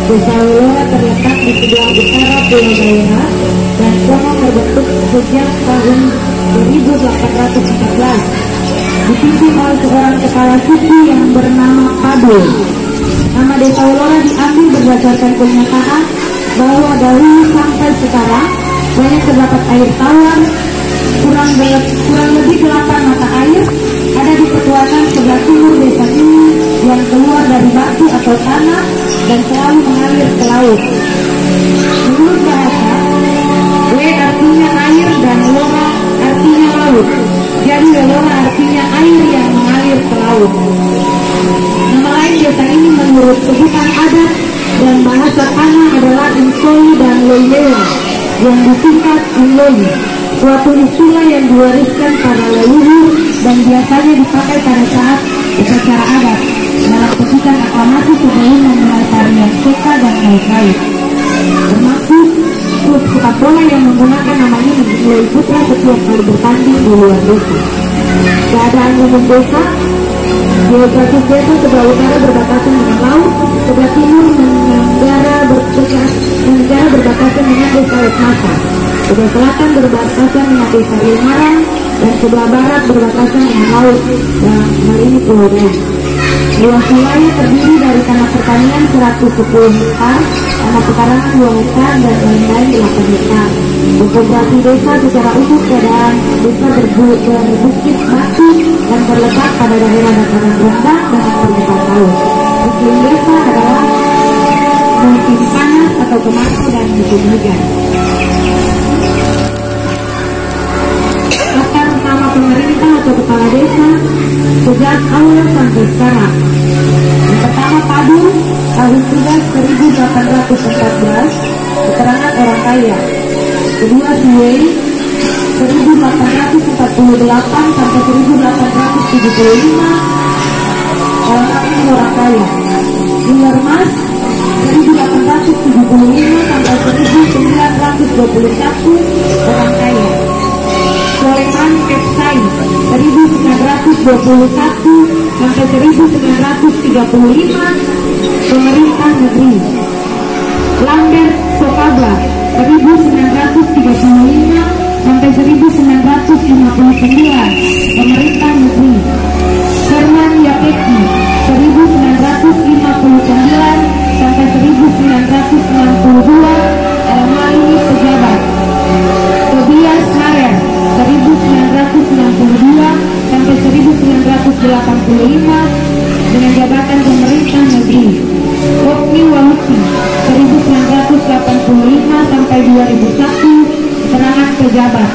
Desa Welora terletak di sebelah utara Pulau Daerah dan konon terbentuk sejak tahun 1814. Dipimpin oleh seorang kepala suku yang bernama Padul. Nama Desa Welora diambil berdasarkan kenyataan bahwa dahulu sampai sekarang banyak terdapat air tawar kurang lebih 8 mata air ada di petuakan sebelah timur desa ini yang keluar dari batu atau tanah dan selalu mengalir ke laut. Menurut bahasa, We artinya air dan Lora artinya laut. Jadi Welora artinya air yang mengalir ke laut. Nama lain desa ini menurut sebutan adat dan bahasa tanah adalah Insoi dan Loilewa yang disingkat Inloi, suatu istilah yang diwariskan para leluhur dan biasanya dipakai pada saat upacara adat dalam petikan aklamasi sebelum memulai tarian seka dan kait-kait. Termasuk klub sepak bola yang menggunakan nama ini menilai putra setiap kali bertanding di luar desa. Keadaan umum desa, geografis desa sebelah utara berbatasan dengan laut, sebelah timur negara berbatasan dengan desa Wetmasa, sebelah selatan berbatasan dengan desa Ilmarang, dan sebelah barat berbatasan dengan laut dan hal ini Pulau Ren. Luas wilayah terdiri dari tanah pertanian 110 hektar, tanah pekarangan 2 hektar, dan lain-lain 8 hektar. Topografi desa secara utuh keadaan desa berbukit batu dan terletak pada daerah dataran rendah dengan permukaan laut. Iklim desa adalah musim panas atau kemarau dan musim hujan. Latar nama pemerintah atau kepala desa sejak awal sampai sekarang. Yang pertama Padul, tahun 1814, keterangan orang kaya. Kedua Suwei, 1848 sampai 1875, orang kaya. Ilermas 1875 sampai 1921, orang kaya. Soleman Kepsai 1921 sampai 1935, pemerintah negeri. Lambert Sokabla 1935 sampai 1959, pemerintah negeri. Herman Yapeki 1959 sampai 1962, dalam hal ini pejabat. Tobias Marer 1962 sampai 1985, dengan jabatan pemerintah negeri. Wokni Waluki 1985 sampai 2001, keterangan pejabat.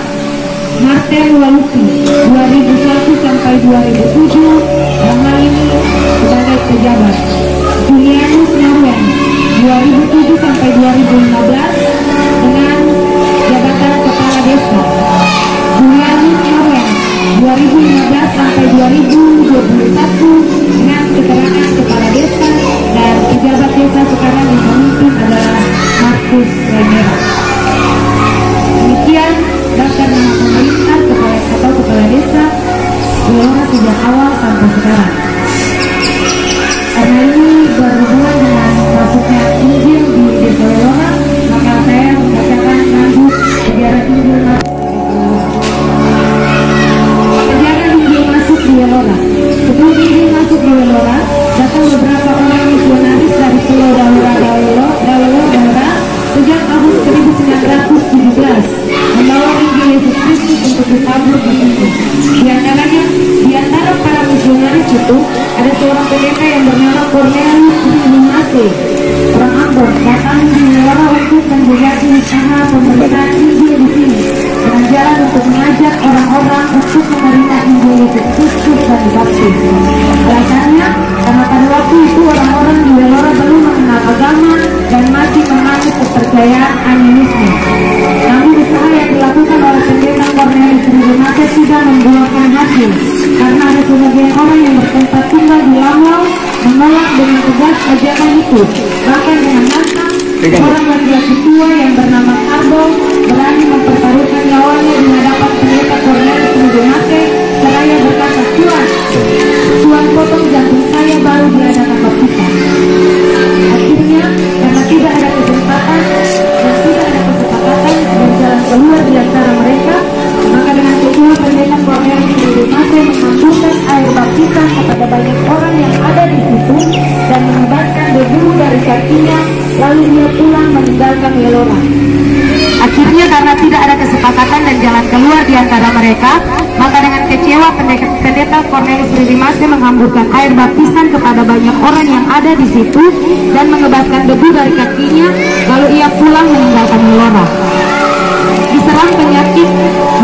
Martin Waluki 2001 sampai 2007, dalam hal ini sebagai pejabat. Julianus Narwen 2007 sampai 2015, dengan jabatan kepala desa. Julianus Narwen 2015 sampai 2021, dengan keterangan kepala desa, dan pejabat desa sekarang yang memimpin adalah Markus Renera. Demikian daftar nama pemerintah atau kepala desa Welora sejak awal sampai sekarang. Karena ini berhubungan dengan masuknya Injil di desa Welora, maka saya membacakan lanjut sejarah Injil masuk di Welora. Sebelum Injil masuk di Welora, datang beberapa orang misionaris dari Pulau Daura sejak tahun 1917, membawa Injil Yesus Kristus untuk ditabur di sini. Di antara para misionaris itu ada seorang pendeta yang bernama Cornelius Trinumase, orang Ambon, datang di Welora untuk menjadi usaha pemberitaan Injil di sini, dengan jalan untuk mengajak orang-orang untuk menerima Injil Yesus Kristus dan dibaptis. Alasannya, karena pada waktu itu orang-orang di Welora belum mengenal agama dan masih menganut kepercayaan animisme. Namun usaha yang dilakukan oleh pendeta Cornelius Trinumase tidak membuahkan hasil, karena ada sebagian orang yang bertempat tinggal di Langlau menolak dengan tegas ajakan itu. Bahkan dengan lantang, orang laki-laki tua yang bernama Karbo berani mempertaruhkan nyawanya di hadapan pendeta Cornelius Trinumase seraya berkata, Tuhan potong jantung saya baru diadakan baptisan. Akhirnya, karena kakinya, lalu ia pulang meninggalkan Welora. Akhirnya karena tidak ada kesepakatan dan jalan keluar di antara mereka, maka dengan kecewa pendeta Cornelius Ridimase menghamburkan air baptisan kepada banyak orang yang ada di situ dan mengebaskan debu dari kakinya, lalu ia pulang meninggalkan Welora. Diserang penyakit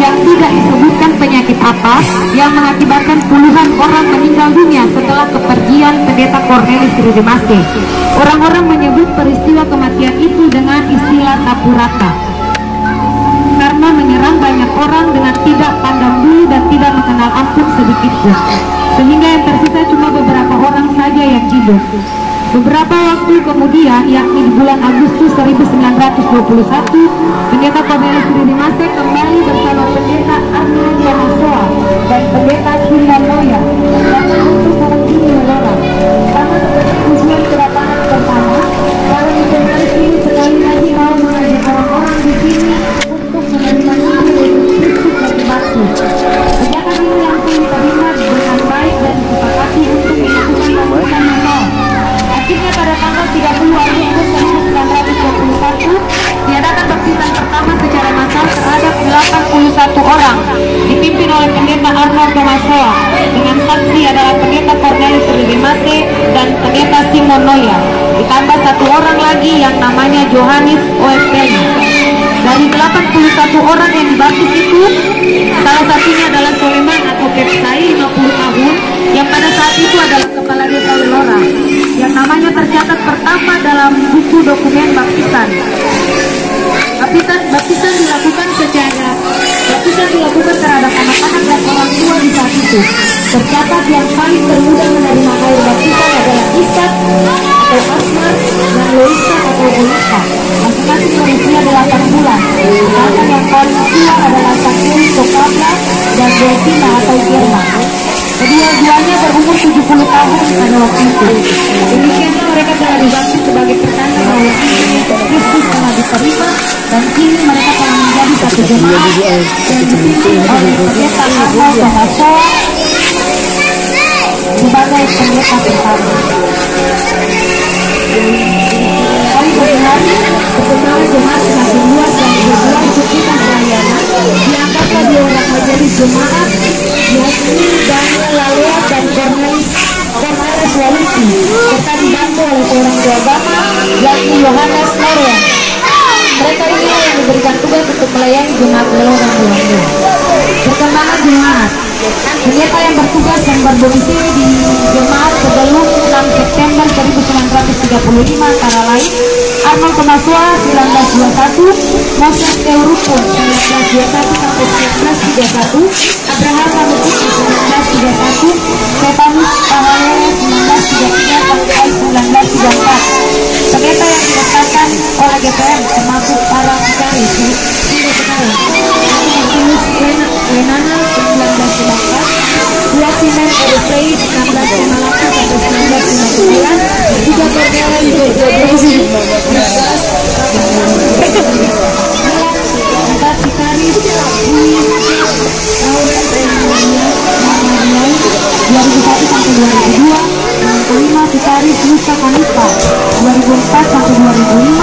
yang tidak disebutkan penyakit apa yang mengakibatkan puluhan orang meninggal dunia setelah kepergian pendeta Cornelius Ridimase. Orang-orang menyebut peristiwa kematian itu dengan istilah tapurata, karena menyerang banyak orang dengan tidak pandang bulu dan tidak mengenal ampun sedikit pun, sehingga yang tersisa cuma beberapa orang saja yang hidup. Beberapa waktu kemudian, yakni di bulan Agustus 1921, pendeta Cornelius Ridimase kembali bersama pendeta Arnold Tomasoa dan pendeta Simon Noya datang untuk mengunjungi Welora. Sama seperti tujuan kedatangan pertama, para misionaris ini sekali lagi mau mengajak orang-orang di sini untuk menerima Injil Yesus Kristus dari batu. Ajakan ini langsung diterima dengan baik dan disepakati untuk melakukan baptisan massal. Akhirnya pada tanggal 30 Agustus 1921 diadakan baptisan pertama secara massal terhadap 81 orang dipimpin oleh pendeta Arnold Tomasoa dengan saksi adalah pendeta Cornelius Ridimase dan pendeta Simon Noya, ditambah satu orang lagi yang namanya Johannes Oefeli. Dari 81 orang yang dibaptis itu, salah satunya adalah Soleman atau Kepsai 50 tahun yang pada saat itu adalah kepala desa Welora, yang namanya tercatat pertama dalam buku dokumen baptisan. Baptisan dilakukan terhadap anak-anak dan orang tua di saat itu. Tercatat yang paling termuda menerima air baptisan adalah Ishak atau Asmar dan Loisa atau Olisa, masing-masing berusia 8 bulan. Sedangkan yang paling tua adalah Sakuri Sokabla dan Delfina atau Firma. Kedua-duanya berumur 70 tahun pada waktu itu. Demikianlah mereka telah dibaptis sebagai pertanda bahwa Injil Yesus Kristus telah diterima, dan kini mereka telah menjadi satu jemaat yang dipimpin oleh pendeta Arnold Tomasoa sebagai pendeta pertama. Hari demi hari, perkembangan jemaat semakin luas dan bergerak kegiatan pelayanan. Diangkatlah 2 orang majelis jemaat, yakni Daniel Lalea dan Cornelius Walusi, serta dibantu oleh seorang guru agama, yakni Yohanes Norwan. Mereka inilah yang diberikan tugas untuk melayani jemaat Welora Belanda. Perkembangan jemaat. Pendeta yang bertugas dan berdomisili di jemaat sebelum 6 September 1935 antara lain Arnold Tomasoa 1921, Moses Teurupun 1921 sampai 1931, Abraham Manuki 1931, Stefanus Pahalele 1933 sampai 1934. Pendeta yang didaftarkan oleh GPM termasuk para vikaris hingga sekarang: Martinus Lenana 1914, Joaquimon Oriflei 1958 sampai 1959, juga Cornelius Ridimase 4 vikaris di tahun 2001 sampai 2002, yang kelima vikaris Lusa Kanipa 2004 sampai 2005,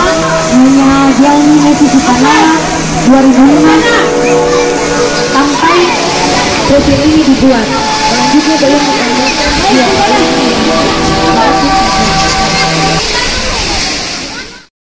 Nyonya Jelmi Neti Sukanala 2005 sampai profil ini dibuat. Selanjutnya belum